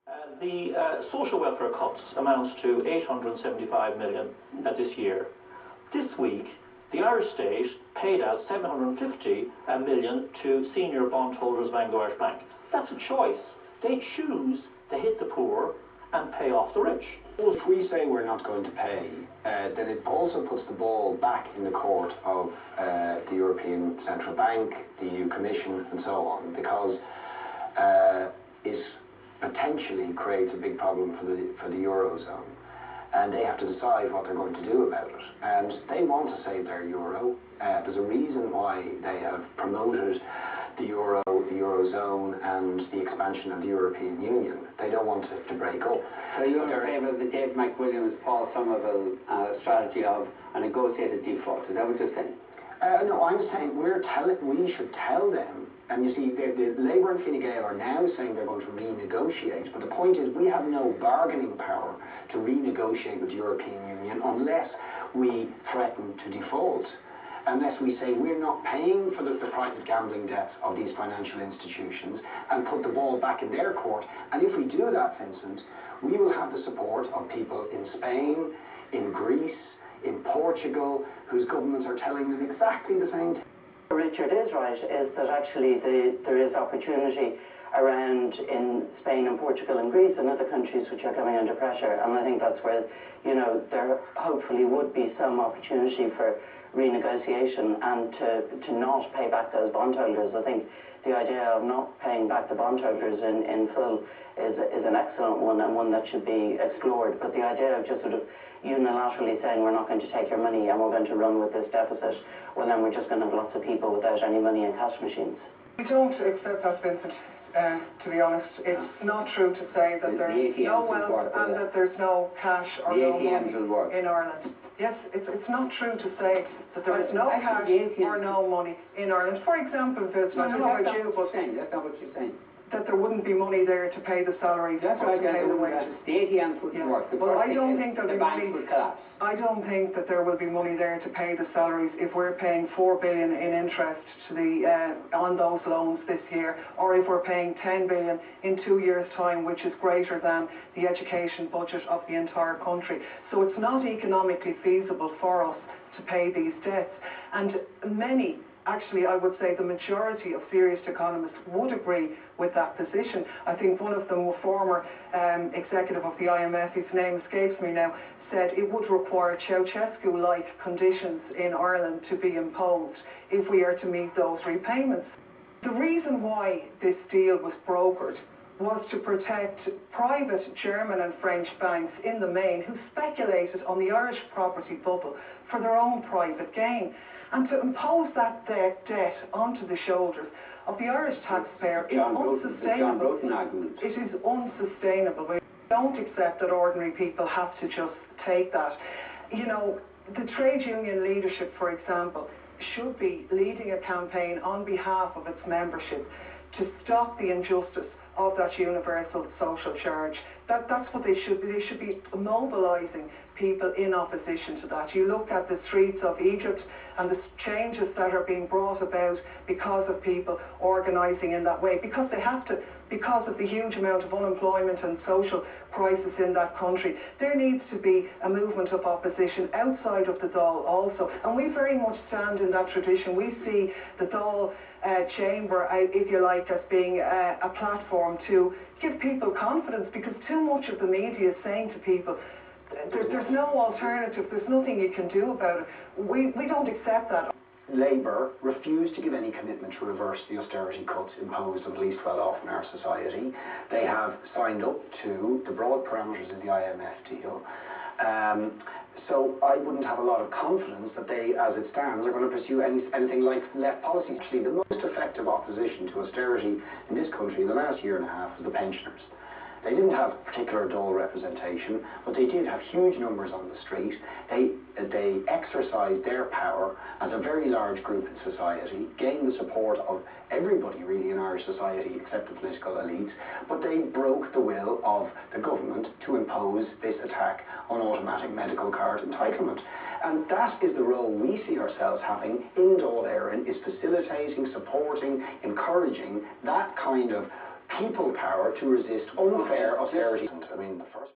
The social welfare cuts amounts to 875 million this year. This week, the Irish state paid out 750 million to senior bondholders of Anglo-Irish Bank. That's a choice. They choose to hit the poor and pay off the rich. If we say we're not going to pay, then it also puts the ball back in the court of the European Central Bank, the EU Commission and so on, because it potentially creates a big problem for the Eurozone. And they have to decide what they're going to do about it. And they want to save their euro. There's a reason why they have promoted the euro, the Eurozone and the expansion of the European Union. They don't want it to break up. So you're in favour of the Dave McWilliams, Paul Somerville strategy of a negotiated default. Is that what you're saying? No, I'm saying we should tell them. And you see, the Labour and Fine Gael are now saying they're going to renegotiate. But the point is, we have no bargaining power to renegotiate with the European Union unless we threaten to default. Unless we say we're not paying for the private gambling debts of these financial institutions and put the ball back in their court. And if we do that, Vincent, we will have the support of people in Spain, in Greece, in Portugal, whose governments are telling them exactly the same thing. Richard is right, is that actually there is opportunity around in Spain and Portugal and Greece and other countries which are coming under pressure. And I think that's where, you know, there hopefully would be some opportunity for renegotiation and to not pay back those bondholders. I think the idea of not paying back the bondholders in full is an excellent one and one that should be explored. But the idea of just sort of unilaterally saying we're not going to take your money and we're going to run with this deficit, well then we're just going to have lots of people without any money in cash machines. We don't accept that, Vincent. To be honest, it's not true to say that there's no wealth and that there's no cash or no money in Ireland. Yes, it's not true to say that there is no cash or no money in Ireland. For example, Vincent, that's not what you're saying. That's not what you're saying. That there wouldn't be money there to pay the salaries, that's to pay the wages. The ATMs wouldn't work. Well, I don't think there'll be money. Would collapse. I don't think that there will be money there to pay the salaries if we're paying 4 billion in interest to the on those loans this year, or if we're paying 10 billion in 2 years' time, which is greater than the education budget of the entire country. So it's not economically feasible for us to pay these debts, and many. Actually, I would say the majority of serious economists would agree with that position. I think one of them, a former executive of the IMF, his name escapes me now, said it would require Ceausescu-like conditions in Ireland to be imposed if we are to meet those repayments. The reason why this deal was brokered was to protect private German and French banks in the main who speculated on the Irish property bubble for their own private gain. And to impose that debt onto the shoulders of the Irish taxpayer is unsustainable. It is unsustainable. We don't accept that ordinary people have to just take that. You know, the trade union leadership, for example, should be leading a campaign on behalf of its membership to stop the injustice of that universal social charge. That's what they should be. They should be mobilising people in opposition to that. You look at the streets of Egypt and the changes that are being brought about because of people organising in that way, because they have to, because of the huge amount of unemployment and social crisis in that country. There needs to be a movement of opposition outside of the Dáil also, and we very much stand in that tradition. We see the Dáil chamber, if you like, as being a platform to give people confidence, because too much of the media is saying to people, there's no alternative, there's nothing you can do about it. We don't accept that. Labour refused to give any commitment to reverse the austerity cuts imposed on the least well-off in our society. They have signed up to the broad parameters of the IMF deal. So I wouldn't have a lot of confidence that they, as it stands, are going to pursue anything like left policy. Actually, the most effective opposition to austerity in this country in the last year and a half was the pensioners. They didn't have particular Dáil representation, but they did have huge numbers on the street. They exercised their power as a very large group in society, gained the support of everybody really in Irish society except the political elites, but they broke the will of the government to impose this attack on automatic medical card entitlement. And that is the role we see ourselves having in Dáil Éireann, is facilitating, supporting, encouraging that kind of people power to resist unfair austerity. I mean, the first